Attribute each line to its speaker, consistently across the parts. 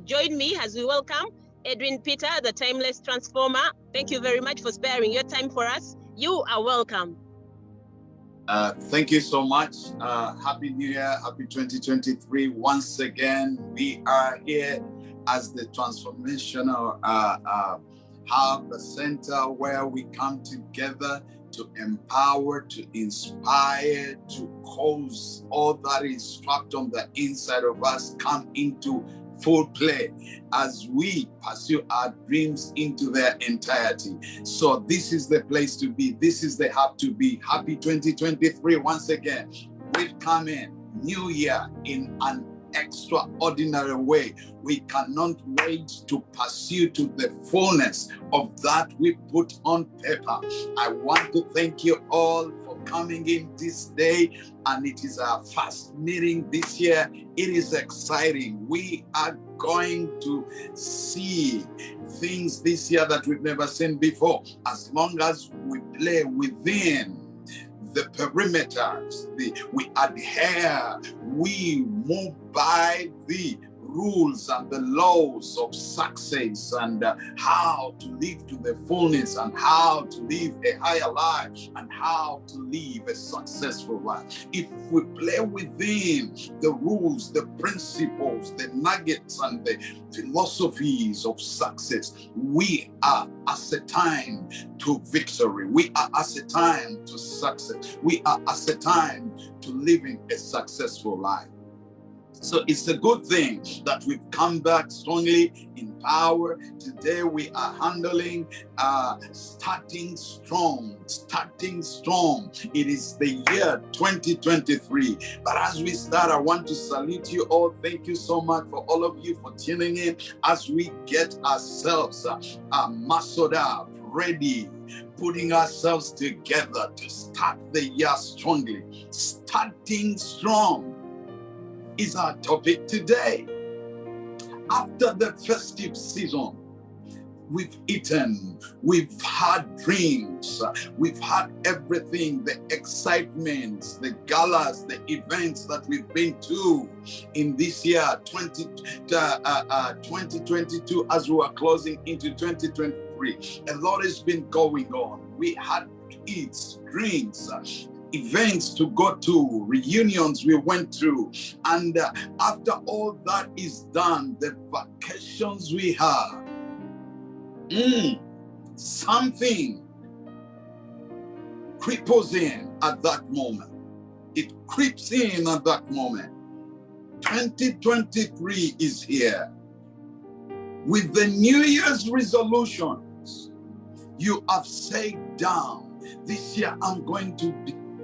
Speaker 1: Join me as we welcome Edwin Peter, the Timeless Transformer. Thank you very much for sparing your time for us. You are welcome.
Speaker 2: Thank you so much. Happy New Year, happy 2023. Once again, we are here as the transformational hub, the center where we come together to empower, to inspire, to cause all that is trapped on the inside of us come into full play as we pursue our dreams into their entirety. So this is the place to be. This is the hub to be. Happy 2023 once again. We've come in new year in an extraordinary way. We cannot wait to pursue to the fullness of that we put on paper. I want to thank you all for coming in this day, and it is our first meeting this year. It is exciting. We are going to see things this year that we've never seen before, as long as we play within the perimeters, we adhere, we move by the rules and the laws of success, and how to live to the fullness, and how to live a higher life, and how to live a successful life. If we play within the rules, the principles, the nuggets, and the philosophies of success, we are ascertained to victory. We are ascertained to success. We are ascertained to living a successful life. So it's a good thing that we've come back strongly in power. Today we are handling starting strong. It is the year 2023. But as we start, I want to salute you all. Thank you so much for all of you for tuning in as we get ourselves muscled up, ready, putting ourselves together to start the year strongly. Starting strong is our topic today. After the festive season, we've eaten, we've had dreams, we've had everything, the excitements, the galas, the events that we've been to in this year, 2022, as we are closing into 2023. A lot has been going on. We had eats, drinks, events to go to, reunions we went through, and after all that is done, the vacations we have, something creeps in at that moment. It creeps in at that moment. 2023 is here. With the New Year's resolutions, you have said down, this year I'm going to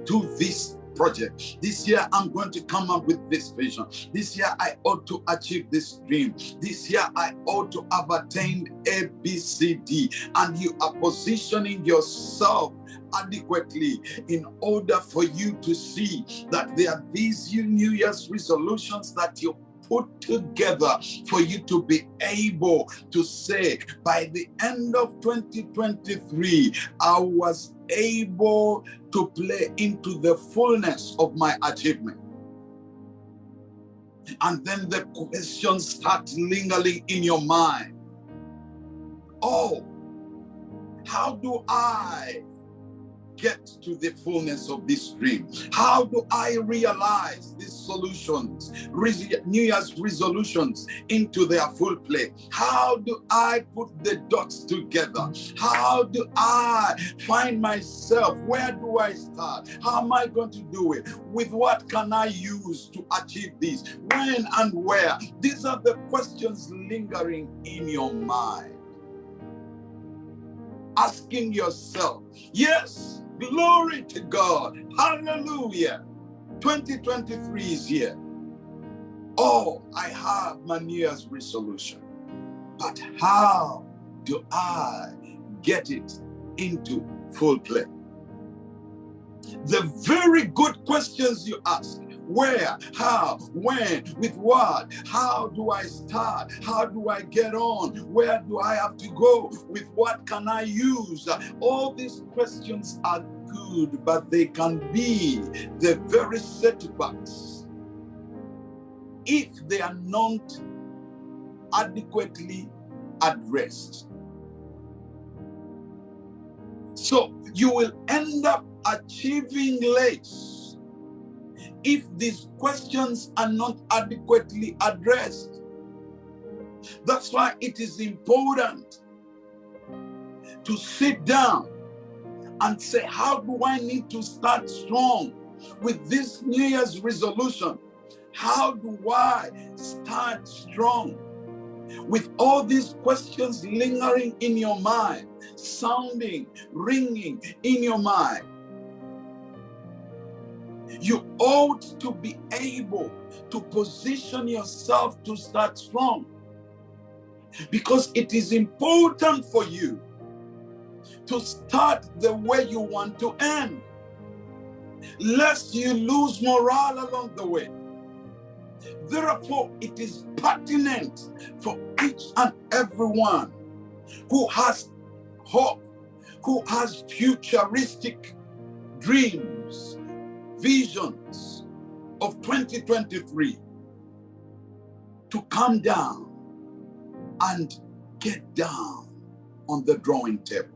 Speaker 2: do this project. This year I'm going to come up with this vision. This year I ought to achieve this dream. This year I ought to have attained A, B, C, D. And you are positioning yourself adequately in order for you to see that there are these New Year's resolutions that you put together for you to be able to say, by the end of 2023, I was able to play into the fullness of my achievement. And then the questions start lingering in your mind. Oh, how do I get to the fullness of this dream? How do I realize these solutions, New Year's resolutions, into their full play? How do I put the dots together? How do I find myself? Where do I start? How am I going to do it? With what can I use to achieve this? When and where? These are the questions lingering in your mind. Asking yourself, yes, glory to God. Hallelujah. 2023 is here. Oh, I have my New Year's resolution. But how do I get it into full play? The very good questions you ask. Where, how, when, with what? How do I start? How do I get on? Where do I have to go? With what can I use? All these questions are good, but they can be the very setbacks if they are not adequately addressed. So you will end up achieving less if these questions are not adequately addressed. That's why it is important to sit down and say, how do I need to start strong with this New Year's resolution? How do I start strong with all these questions lingering in your mind, sounding, ringing in your mind? You ought to be able to position yourself to start strong, because it is important for you to start the way you want to end, lest you lose morale along the way. Therefore, it is pertinent for each and everyone who has hope, who has futuristic dreams, visions of 2023, to come down and get down on the drawing table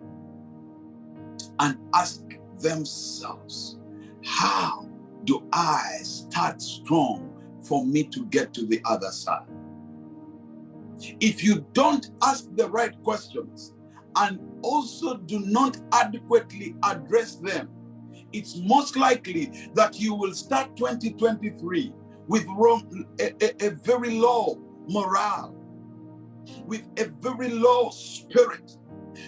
Speaker 2: and ask themselves, how do I start strong for me to get to the other side? If you don't ask the right questions and also do not adequately address them, it's most likely that you will start 2023 with a very low morale, with a very low spirit.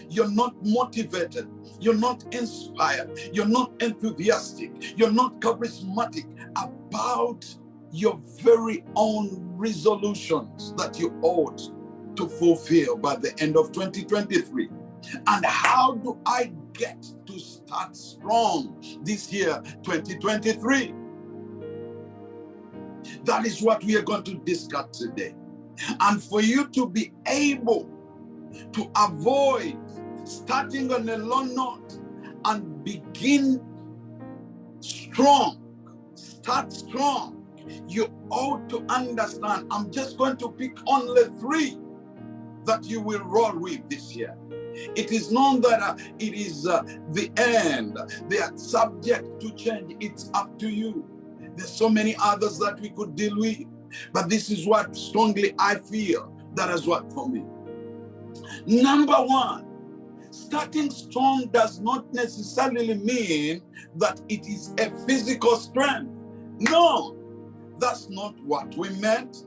Speaker 2: You're not motivated, you're not inspired, you're not enthusiastic, you're not charismatic about your very own resolutions that you ought to fulfill by the end of 2023. And how do I get to start strong this year, 2023? That is what we are going to discuss today. And for you to be able to avoid starting on a low note and begin strong, start strong, you ought to understand. I'm just going to pick only 3 that you will roll with this year. It is known that it is the end. They are subject to change. It's up to you. There's so many others that we could deal with, but this is what strongly I feel that has worked for me. Number 1, starting strong does not necessarily mean that it is a physical strength. No, that's not what we meant.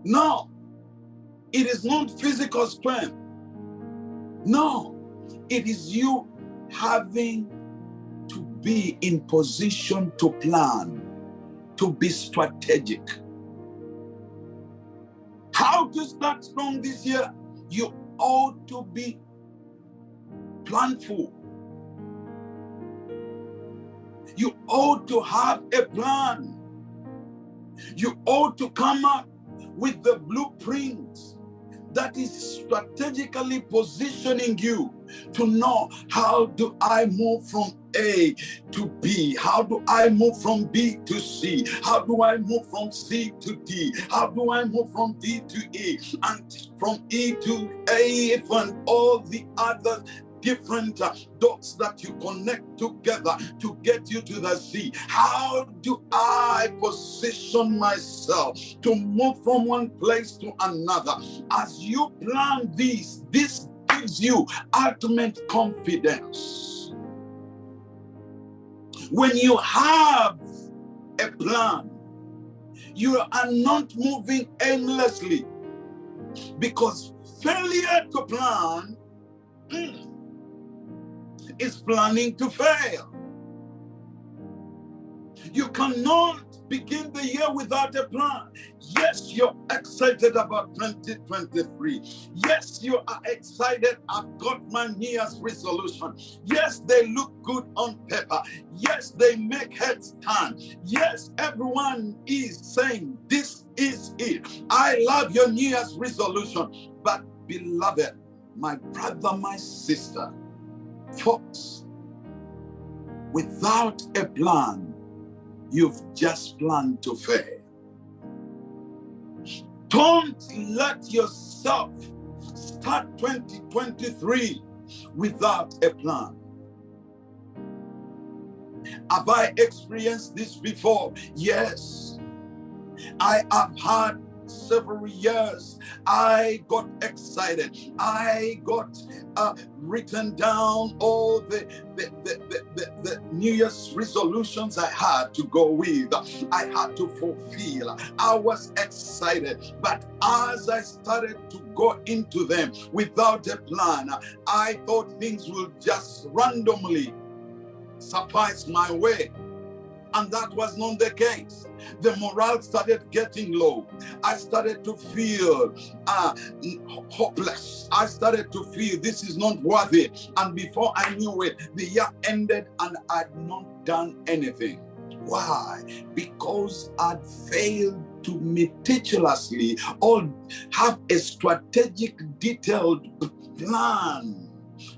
Speaker 2: No, it is not physical strength. No, it is you having to be in position to plan, to be strategic. How to start strong this year? You ought to be planful. You ought to have a plan. You ought to come up with the blueprints that is strategically positioning you to know, how do I move from A to B? How do I move from B to C? How do I move from C to D? How do I move from D to E? And from E to A, and all the other different dots that you connect together to get you to the Z. How do I position myself to move from one place to another? As you plan this gives you ultimate confidence. When you have a plan, you are not moving aimlessly, because failure to plan is planning to fail. You cannot begin the year without a plan. Yes, you're excited about 2023. Yes, you are excited. I've got my New Year's resolution. Yes, they look good on paper. Yes, they make heads turn. Yes, everyone is saying this is it. I love your New Year's resolution. But beloved, my brother, my sister, folks, without a plan, you've just planned to fail. Don't let yourself start 2023 without a plan. Have I experienced this before? Yes. I have had several years. I got excited. I got written down all the New Year's resolutions I had to go with. I had to fulfill. I was excited. But as I started to go into them without a plan, I thought things will just randomly suffice my way. And that was not the case. The morale started getting low. I started to feel hopeless. I started to feel this is not worth it. And before I knew it, the year ended and I'd not done anything. Why? Because I'd failed to meticulously or have a strategic, detailed plan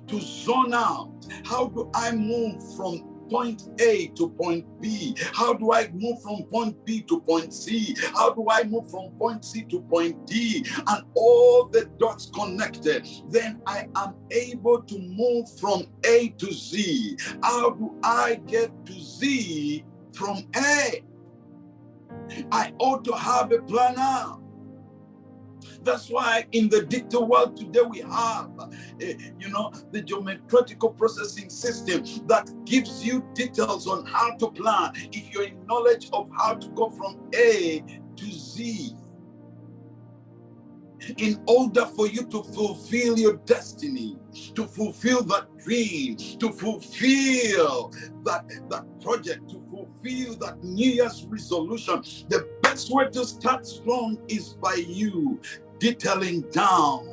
Speaker 2: to zone out. How do I move from point A to point B? How do I move from point B to point C? How do I move from point C to point D? And all the dots connected. Then I am able to move from A to Z. How do I get to Z from A? I ought to have a plan now. That's why in the digital world today we have, the geometrical processing system that gives you details on how to plan if you're in knowledge of how to go from A to Z. In order for you to fulfill your destiny, to fulfill that dream, to fulfill that project, to fulfill that New Year's resolution, the best way to start strong is by you detailing down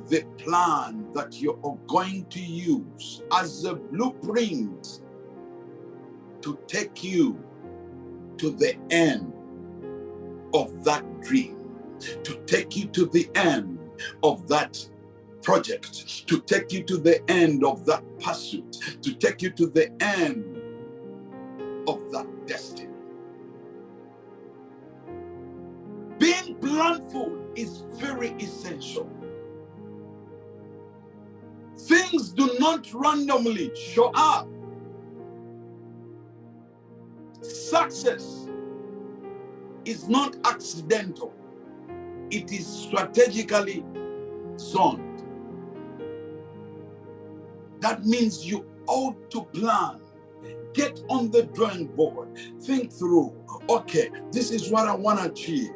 Speaker 2: the plan that you are going to use as a blueprint to take you to the end of that dream, to take you to the end of that project, to take you to the end of that pursuit, to take you to the end of that destiny. Being planful is very essential. Things do not randomly show up. Success is not accidental. It is strategically zoned. That means you ought to plan. Get on the drawing board. Think through, okay, this is what I want to achieve.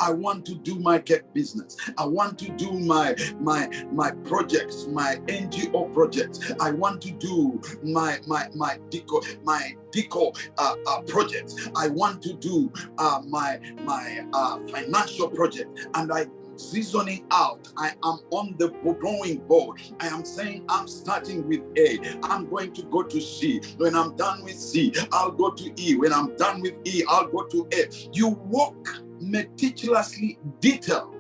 Speaker 2: I want to do my cake business. I want to do my projects, my NGO projects. I want to do my deco projects. I want to do my financial project. And I seasoning out. I am on the drawing board. I am saying I'm starting with A. I'm going to go to C. When I'm done with C, I'll go to E. When I'm done with E, I'll go to A. You walk meticulously detailed.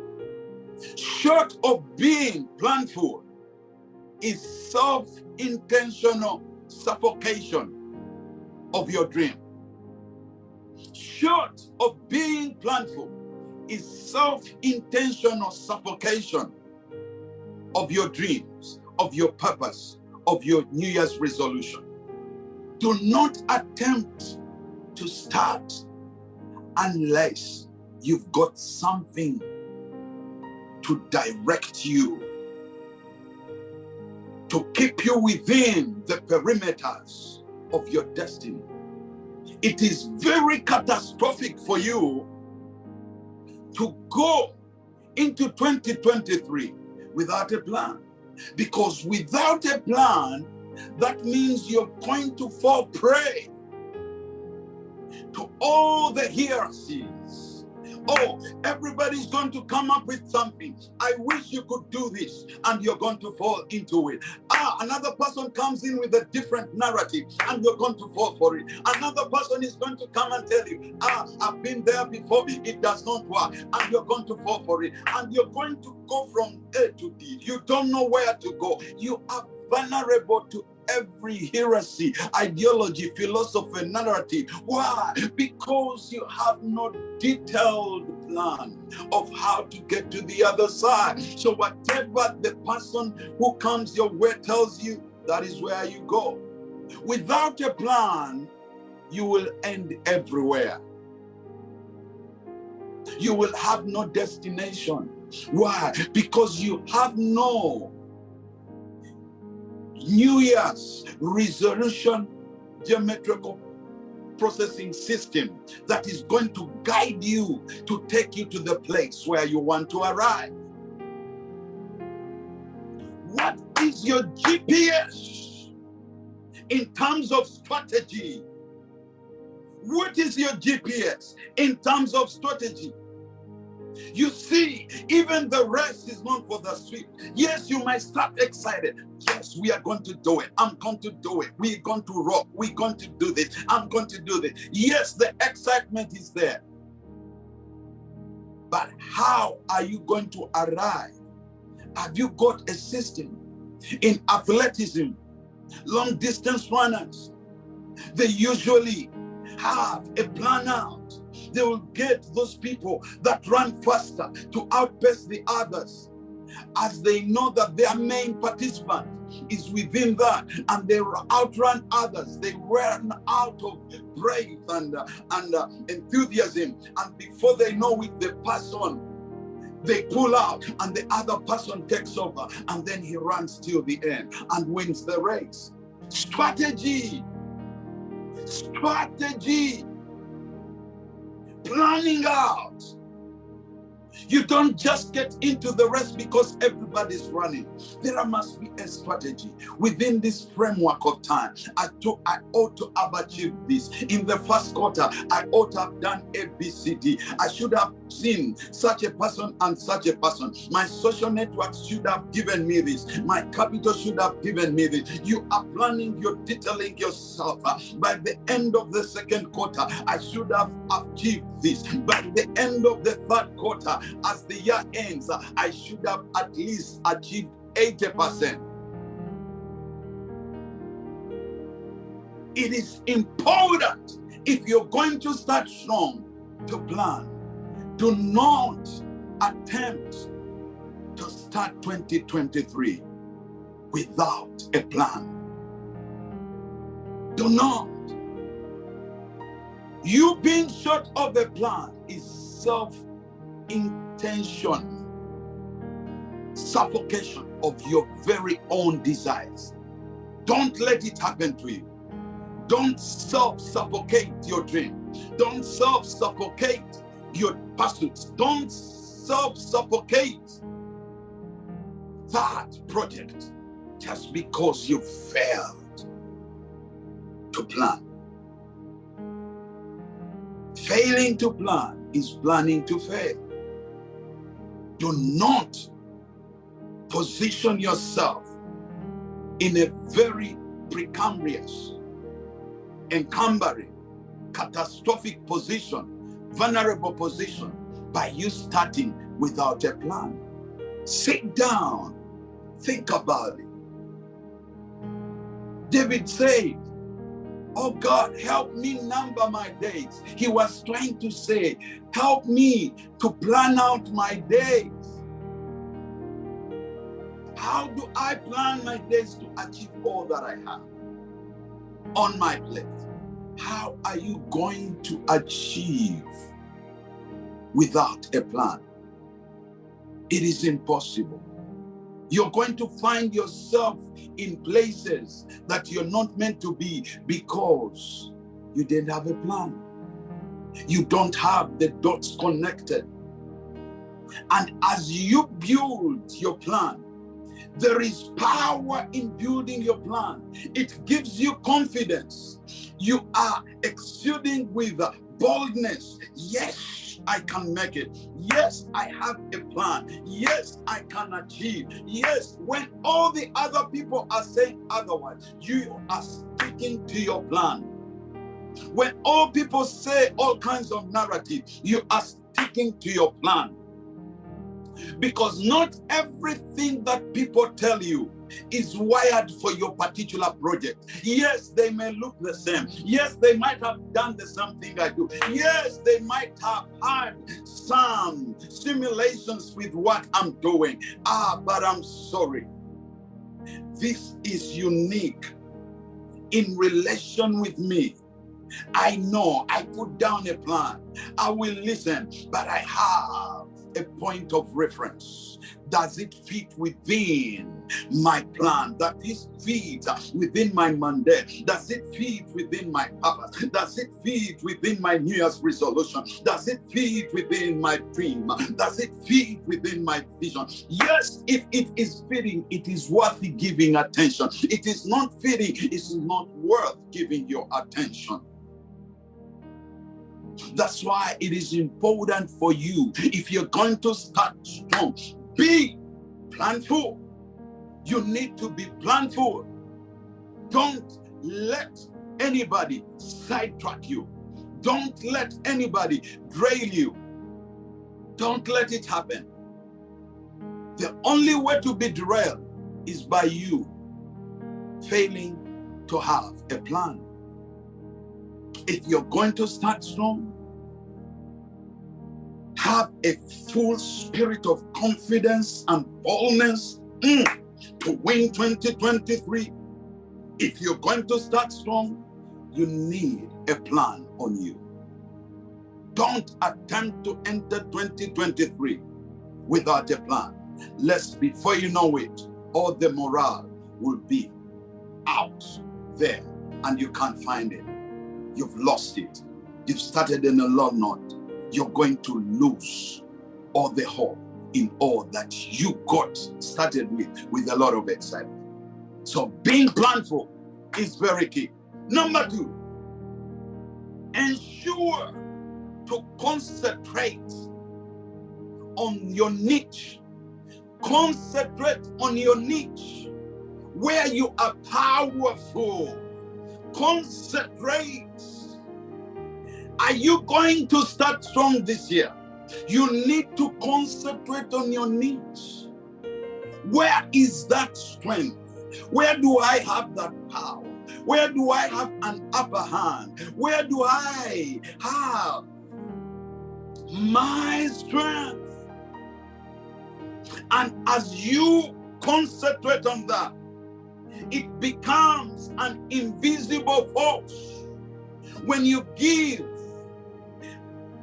Speaker 2: Short of being planful is self-intentional suffocation of your dream. Short of being planful is self-intentional suffocation of your dreams, of your purpose, of your New Year's resolution. Do not attempt to start unless you've got something to direct you, to keep you within the perimeters of your destiny. It is very catastrophic for you to go into 2023 without a plan. Because without a plan, that means you're going to fall prey to all the heresies. Oh, everybody's going to come up with something. I wish you could do this, and you're going to fall into it. Another person comes in with a different narrative, and you're going to fall for it. Another person is going to come and tell you, I've been there before, it does not work, and you're going to fall for it. And you're going to go from A to D. You don't know where to go. You are vulnerable to every heresy, ideology, philosophy, narrative. Why? Because you have no detailed plan of how to get to the other side. So whatever the person who comes your way tells you, that is where you go. Without a plan, you will end everywhere. You will have no destination. Why? Because you have no New Year's resolution geometrical processing system that is going to guide you to take you to the place where you want to arrive. What is your GPS in terms of strategy? What is your GPS in terms of strategy? You see, even the race is not for the swift. Yes, you might start excited. Yes, we are going to do it. I'm going to do it. We're going to rock. We're going to do this. I'm going to do this. Yes, the excitement is there. But how are you going to arrive? Have you got a system? In athleticism, long distance runners, they usually have a plan out. They will get those people that run faster to outpace the others, as they know that their main participant is within that, and they outrun others. They run out of brave and enthusiasm, and before they know it, the person, they pull out and the other person takes over, and then he runs till the end and wins the race. Strategy. Planning out. You don't just get into the race because everybody's running. There must be a strategy within this framework of time. I ought to have achieved this. In the first quarter, I ought to have done A, B, C, D. I should have seen such a person and such a person. My social networks should have given me this. My capital should have given me this. You are planning, you're detailing yourself. By the end of the second quarter, I should have achieved this. By the end of the third quarter, as the year ends, I should have at least achieved 80%. It is important, if you're going to start strong, to plan. Do not attempt to start 2023 without a plan. Do not. You being short of a plan is self-intention, suffocation of your very own desires. Don't let it happen to you. Don't self-suffocate your dream. Don't self-suffocate your pursuits. Don't self-suffocate that project just because you failed to plan. Failing to plan is planning to fail. Do not position yourself in a very precarious, encumbering, catastrophic position, vulnerable position, by you starting without a plan. Sit down, think about it. David said, "Oh God, help me number my days." He was trying to say, help me to plan out my days. How do I plan my days to achieve all that I have on my plate? How are you going to achieve without a plan? It is impossible. You're going to find yourself in places that you're not meant to be because you didn't have a plan. You don't have the dots connected. And as you build your plan, there is power in building your plan. It gives you confidence. You are exuding with boldness. Yes, I can make it. Yes, I have a plan. Yes, I can achieve. Yes, when all the other people are saying otherwise, you are sticking to your plan. When all people say all kinds of narrative, you are sticking to your plan. Because not everything that people tell you is wired for your particular project. Yes, they may look the same. Yes, they might have done the same thing I do. Yes, they might have had some simulations with what I'm doing. But I'm sorry. This is unique in relation with me. I know I put down a plan. I will listen, but I have a point of reference. Does it fit within my plan? Does it fit within my mandate? Does it fit within my purpose? Does it fit within my New Year's resolution? Does it fit within my dream? Does it fit within my vision? Yes, if it is fitting, it is worth giving attention. It is not fitting, it's not worth giving your attention. That's why it is important for you, if you're going to start strong, be planful. You need to be planful. Don't let anybody sidetrack you. Don't let anybody derail you. Don't let it happen. The only way to be derailed is by you failing to have a plan. If you're going to start strong, have a full spirit of confidence and boldness to win 2023. If you're going to start strong, you need a plan on you. Don't attempt to enter 2023 without a plan. Lest before you know it, all the morale will be out there and you can't find it. You've lost it. You've started in a low note. You're going to lose all the hope in all that you got started with a lot of excitement. So being planful is very key. Number 2, ensure to concentrate on your niche. Concentrate on your niche where you are powerful. Concentrate. Are you going to start strong this year? You need to concentrate on your niche. Where is that strength? Where do I have that power? Where do I have an upper hand? Where do I have my strength? And as you concentrate on that, it becomes an invisible force. When you give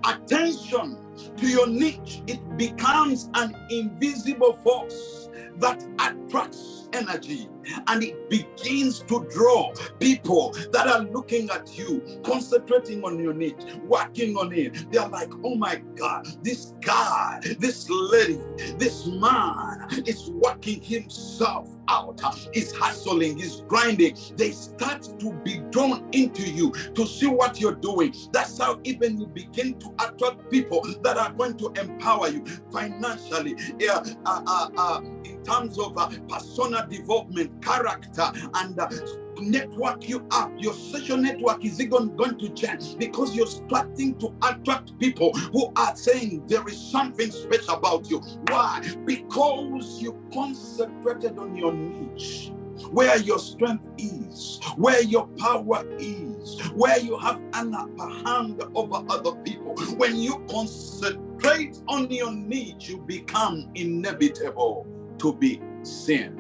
Speaker 2: attention to your niche, it becomes an invisible force that attracts energy, and it begins to draw people that are looking at you, concentrating on your niche, working on it. They're like, oh my God, this guy, this lady, this man is working himself out, is hustling, is grinding. They start to be drawn into you to see what you're doing. That's how even you begin to attract people that are going to empower you financially, in terms of personal development, character, and network you up. Your social network is even going to change because you're starting to attract people who are saying there is something special about you. Why? Because you concentrated on your niche, where your strength is, where your power is, where you have an upper hand over other people. When you concentrate on your niche, you become inevitable to be seen.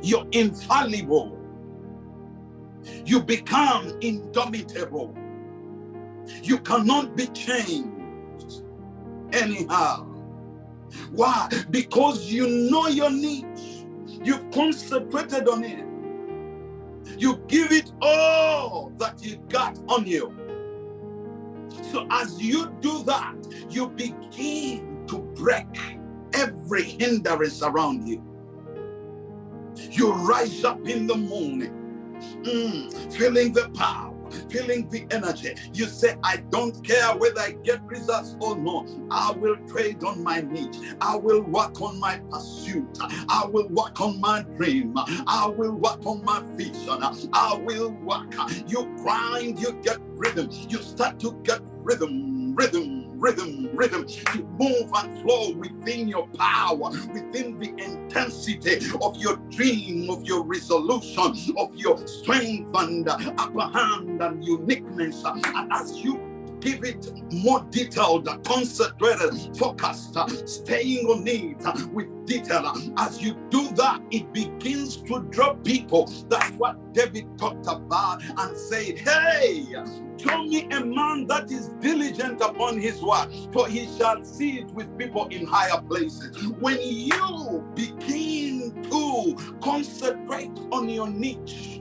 Speaker 2: You're infallible. You become indomitable. You cannot be changed anyhow. Why? Because you know your niche. You've concentrated on it. You give it all that you got on you. So as you do that, you begin to break every hindrance around you. You rise up in the morning, feeling the power, feeling the energy. You say, I don't care whether I get results or not. I will trade on my niche. I will work on my pursuit. I will work on my dream. I will work on my vision. I will work. You grind, you get rhythm. You start to get rhythm. rhythm to move and flow within your power, within the intensity of your dream, of your resolution, of your strength and upper hand and uniqueness. And as you give it more detailed, concentrated, focused, staying on it with detail. As you do that, it begins to draw people. That's what David talked about and said, hey, show me a man that is diligent upon his work, for he shall see it with people in higher places. When you begin to concentrate on your niche,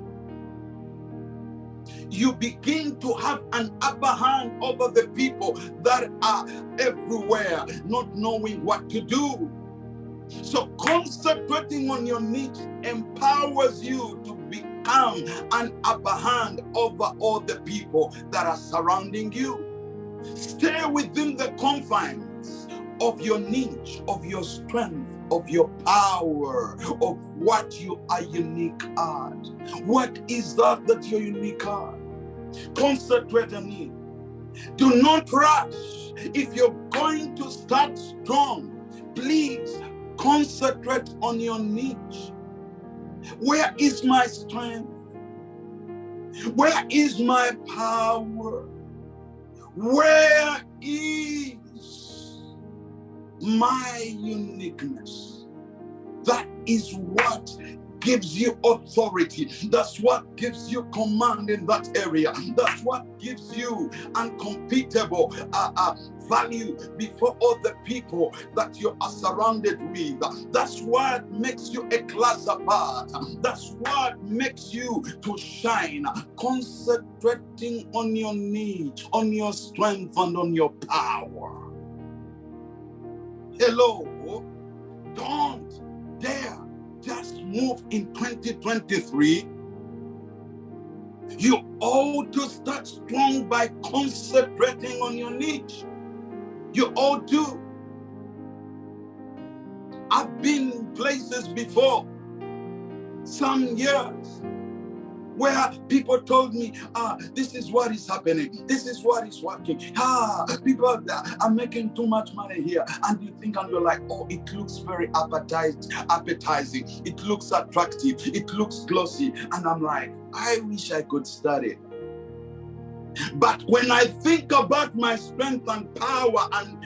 Speaker 2: you begin to have an upper hand over the people that are everywhere, not knowing what to do. So concentrating on your niche empowers you to become an upper hand over all the people that are surrounding you. Stay within the confines of your niche, of your strength, of your power, of what you are unique at. What is that you're unique at? Concentrate on it. Do not rush. If you're going to start strong, please concentrate on your niche. Where is my strength? Where is my power? Where is my uniqueness? That is what gives you authority. That's what gives you command in that area. That's what gives you uncompetitive value before all the people that you are surrounded with. That's what makes you a class apart. That's what makes you to shine. Concentrating on your niche, on your strength, and on your power. Hello, don't dare just move in 2023. You ought to start strong by concentrating on your niche. You ought to. I've been in places before, some years, where people told me, this is what is happening, this is what is working. People are making too much money here. And you think, and you're like, oh, it looks very appetizing. It looks attractive. It looks glossy. And I'm like, I wish I could study. But when I think about my strength and power and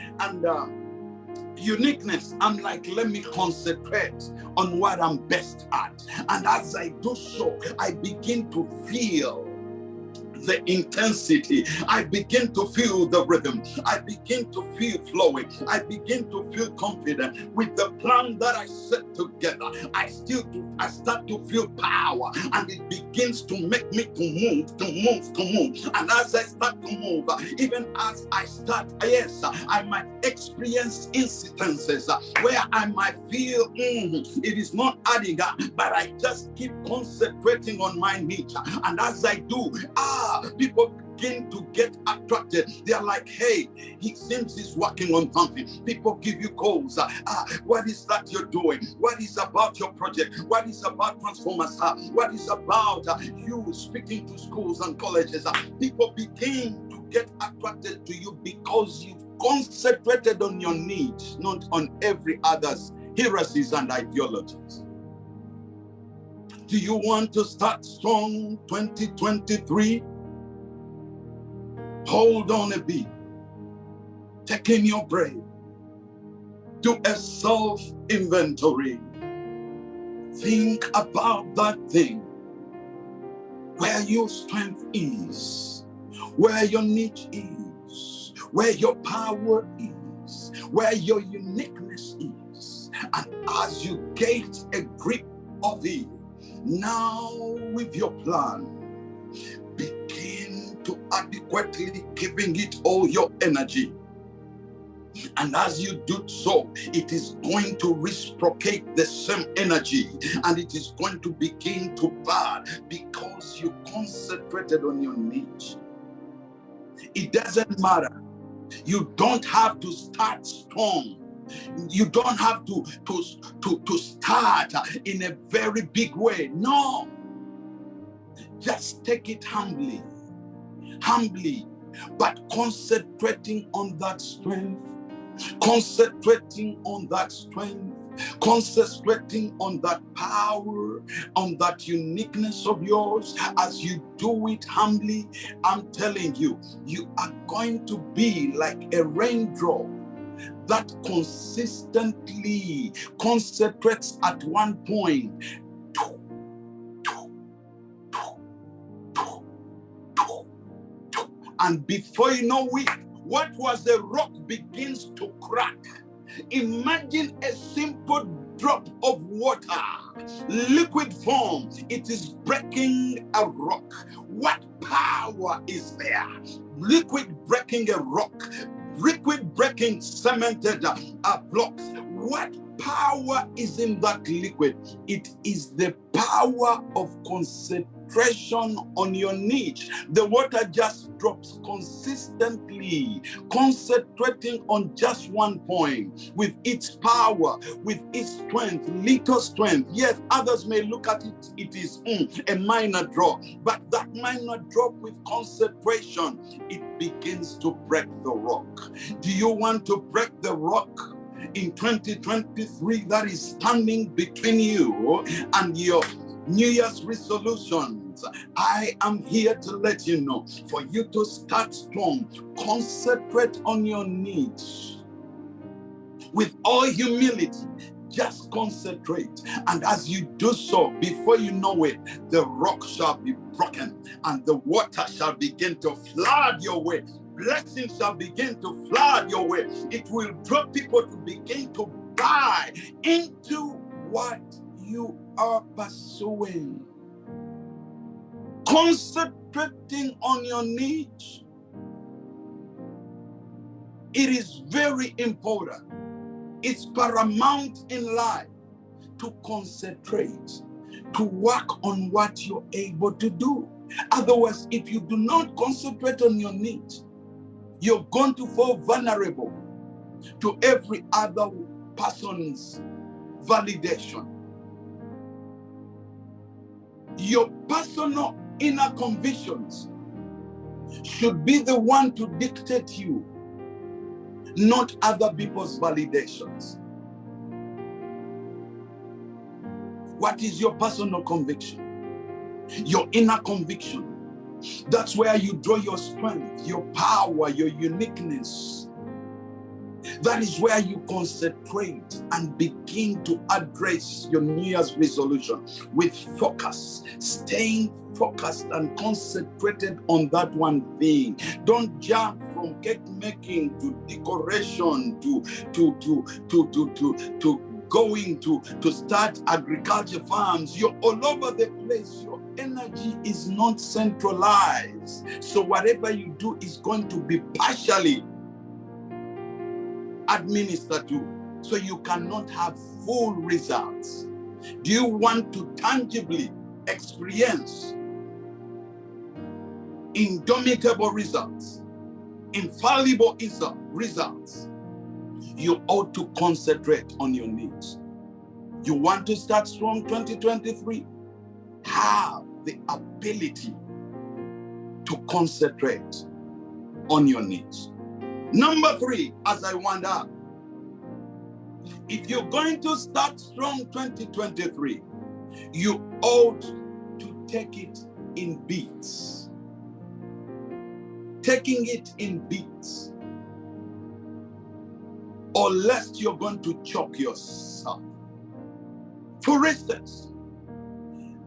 Speaker 2: uniqueness, I'm like, let me concentrate on what I'm best at. And as I do so, I begin to feel the intensity. I begin to feel the rhythm. I begin to feel flowing. I begin to feel confident with the plan that I set together. I start to feel power, and it begins to make me to move. And as I start to move, even as I start, yes, I might experience incidences where I might feel it is not adding up, but I just keep concentrating on my niche. And as I do, people begin to get attracted. They are like, hey, he seems he's working on something. People give you calls. What is that you're doing? What is about your project? What is about Transformers? What is about you speaking to schools and colleges? People begin to get attracted to you because you've concentrated on your needs, not on every other's heresies and ideologies. Do you want to start strong 2023? Hold on a bit. Take in your brain. Do a self-inventory. Think about that thing. Where your strength is. Where your niche is. Where your power is. Where your uniqueness is. And as you get a grip of it, now with your plan, begin to adequately giving it all your energy. And as you do so, it is going to reciprocate the same energy, and it is going to begin to burn because you concentrated on your niche. It doesn't matter. You don't have to start strong. You don't have to start in a very big way. No. Just take it humbly. Humbly. but concentrating on that strength, concentrating on that strength, concentrating on that power, on that uniqueness of yours. As you do it humbly, I'm telling you, you are going to be like a raindrop that consistently concentrates at one point. And before you know it, what was the rock begins to crack. Imagine a simple drop of water, liquid form. It is breaking a rock. What power is there? Liquid breaking a rock, liquid breaking cemented blocks. What power is in that liquid? It is the power of concentration on your niche. The water just drops consistently, concentrating on just one point with its power, with its strength, little strength. Yes, others may look at it, it is a minor drop, but that minor drop with concentration, it begins to break the rock. Do you want to break the rock in 2023 that is standing between you and your New Year's resolutions? I am here to let you know, for you to start strong, concentrate on your needs with all humility. Just concentrate, and as you do so, before you know it, the rock shall be broken and the water shall begin to flood your way. Blessings shall begin to flood your way. It will draw people to begin to buy into what you are pursuing. Concentrating on your needs. It is very important. It's paramount in life to concentrate, to work on what you're able to do. Otherwise, if you do not concentrate on your needs, you're going to fall vulnerable to every other person's validation. Your personal inner convictions should be the one to dictate you, not other people's validations. What is your personal conviction? Your inner conviction. That's where you draw your strength, your power, your uniqueness. That is where you concentrate and begin to address your New Year's resolution with focus, staying focused and concentrated on that one thing. Don't jump from cake making to decoration to going to start agriculture farms. You're all over the place. Your energy is not centralized. So whatever you do is going to be partially administered to, so you cannot have full results. Do you want to tangibly experience indomitable results, infallible results? You ought to concentrate on your needs. You want to start strong 2023? Have the ability to concentrate on your needs. Number 3, as I wind up, if you're going to start strong 2023, you ought to take it in beats. Taking it in beats, or lest you're going to choke yourself. For instance,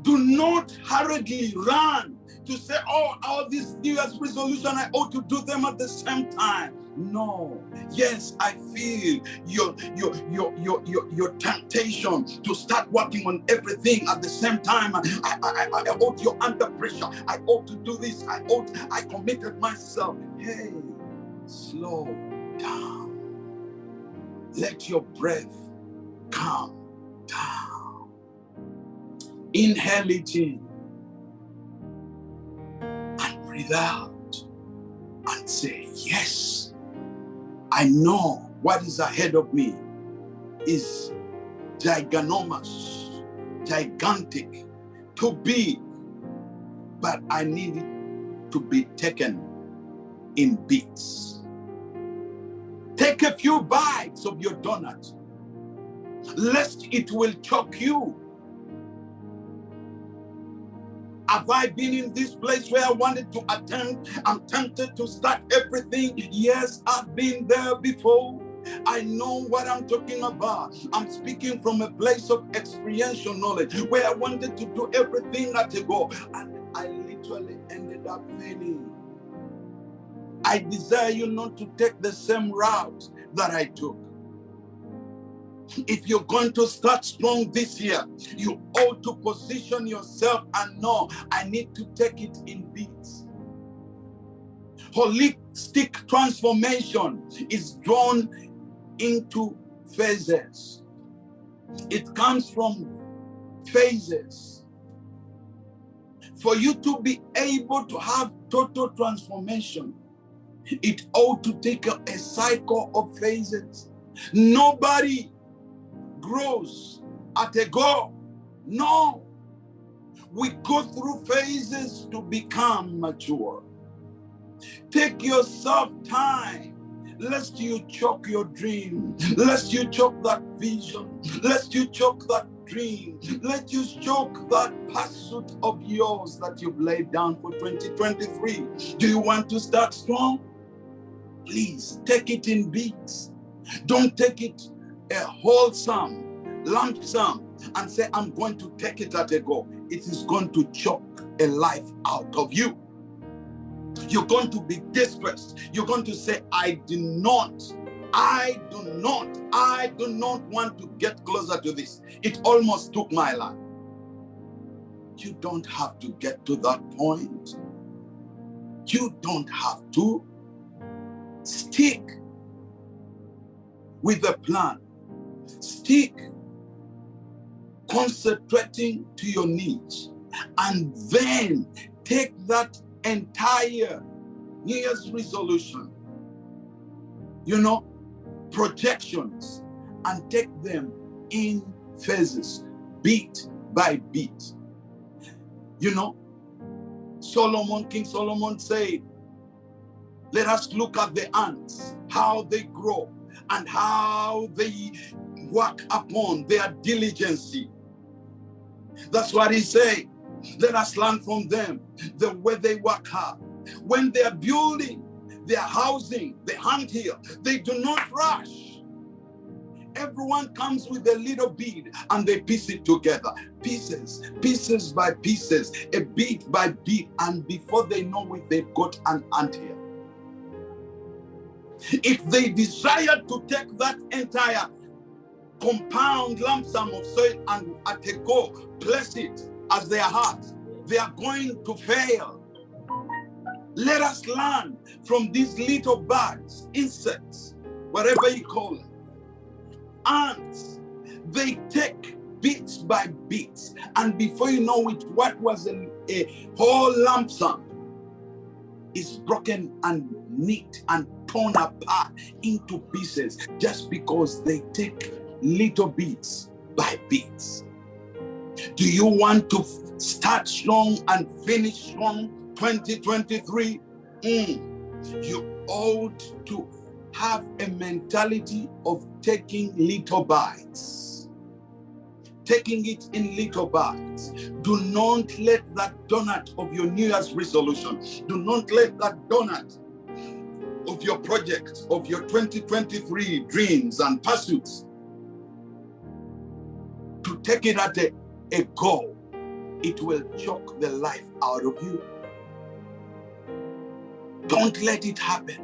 Speaker 2: do not hurriedly run to say, oh, all these New Year's resolutions, I ought to do them at the same time. No. Yes, I feel your temptation to start working on everything at the same time. I ought, you're under pressure. I ought to do this. I committed myself. Hey, slow down. Let your breath calm down. Inhale it in and breathe out and say, yes, I know what is ahead of me is giganomous, gigantic, too big, but I need it to be taken in bits. Take a few bites of your donut, lest it will choke you. Have I been in this place where I wanted to attempt? I'm tempted to start everything. Yes, I've been there before. I know what I'm talking about. I'm speaking from a place of experiential knowledge where I wanted to do everything at a go, and I literally ended up failing. I desire you not to take the same route that I took. If you're going to start strong this year, you ought to position yourself and know, I need to take it in beats. Holistic transformation is drawn into phases. It comes from phases. For you to be able to have total transformation, it ought to take a cycle of phases. Nobody grows at a go. No. We go through phases to become mature. Take yourself time, lest you choke your dream, lest you choke that vision, lest you choke that dream, let you choke that pursuit of yours that you've laid down for 2023. Do you want to start strong? Please take it in beats. Don't take it a wholesome lump sum and say, I'm going to take it at a go. It is going to choke a life out of you. You're going to be distressed. You're going to say, I do not want to get closer to this. It almost took my life. You don't have to get to that point. You don't have to. Stick with the plan. Stick concentrating to your niche, and then take that entire New Year's resolution, projections, and take them in phases, beat by beat. King Solomon said, let us look at the ants, how they grow and how they work upon their diligence. That's what he said. Let us learn from them the way they work hard. When they're building their housing, they hunt here. They do not rush. Everyone comes with a little bead and they piece it together. Pieces by pieces, a beat by beat, and before they know it, they've got an ant here. If they desire to take that entire compound lump sum of soil and at a go place it as their heart, they are going to fail. Let us learn from these little birds, insects, whatever you call them, ants. They take bits by bits, and before you know it, what was a whole lump sum is broken and knit and torn apart into pieces just because they take little bits by bits. Do you want to start strong and finish strong 2023? You ought to have a mentality of taking little bites. Taking it in little bites. Do not let that donut of your New Year's resolution, do not let that donut of your projects, of your 2023 dreams and pursuits, to take it at a go. It will choke the life out of you. Don't let it happen.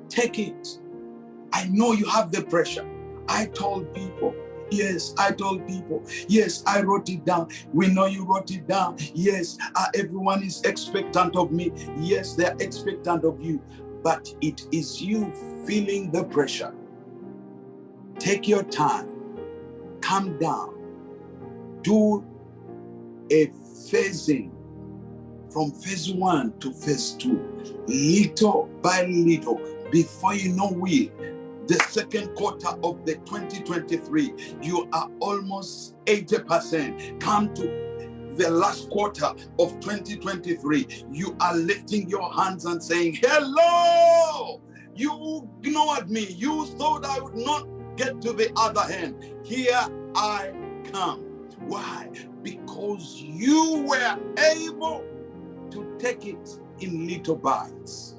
Speaker 2: Take it. I know you have the pressure. I told people. Yes, I told people. Yes, I wrote it down. We know you wrote it down. Yes, everyone is expectant of me. Yes, they're expectant of you. But it is you feeling the pressure. Take your time. Calm down. Do a phasing from phase 1 to phase 2, little by little. Before you know it, the second quarter of the 2023, you are almost 80%. Come to the last quarter of 2023, you are lifting your hands and saying, hello, you ignored me. You thought I would not get to the other hand. Here I come. Why? Because you were able to take it in little bites,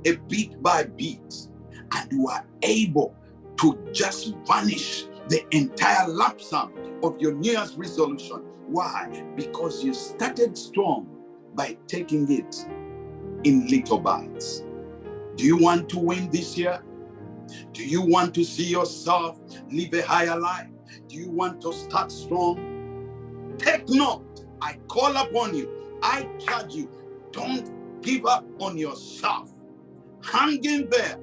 Speaker 2: a bit by bit, and you are able to just vanish the entire lump sum of your New Year's resolution. Why? Because you started strong by taking it in little bites. Do you want to win this year? Do you want to see yourself live a higher life? Do you want to start strong? Take note. I call upon you. I charge you. Don't give up on yourself. Hang in there.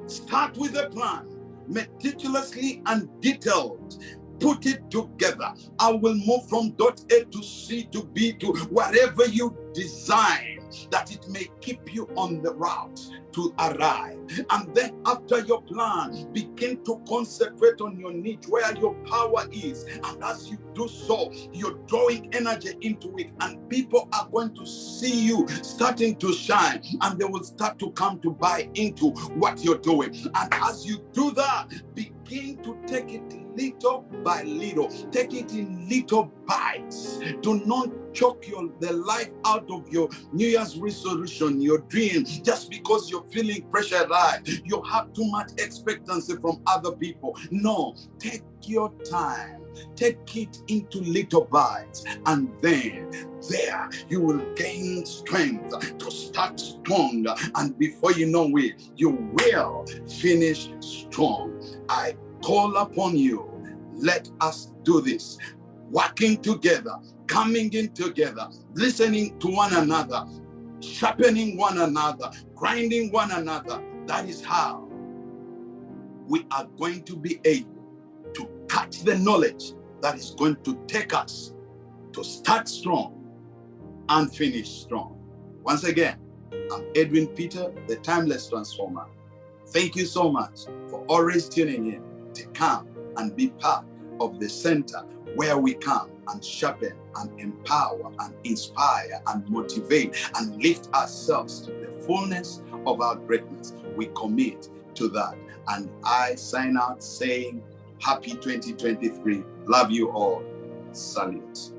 Speaker 2: Start with a plan, meticulously and detailed. Put it together. I will move from dot A to C to B to wherever you design, that it may keep you on the route to arrive. And then after your plan, begin to concentrate on your niche, where your power is. And as you do so, you're drawing energy into it, and people are going to see you starting to shine, and they will start to come to buy into what you're doing. And as you do that, begin to take it little by little. Take it in little bites. Do not choke the life out of your New Year's resolution, your dream, just because you're feeling pressurized. You have too much expectancy from other people. No, take your time. Take it into little bites, and then there you will gain strength to start strong, and before you know it, you will finish strong. I call upon you. Let us do this, working together, coming in together, listening to one another, sharpening one another, grinding one another. That is how we are going to be able to catch the knowledge that is going to take us to start strong and finish strong. Once again, I'm Edwin Peter, the Timeless Transformer. Thank you so much for always tuning in to come and be part of the center where we come and sharpen and empower and inspire and motivate and lift ourselves to the fullness of our greatness. We commit to that. And I sign out saying, Happy 2023. Love you all. Salute.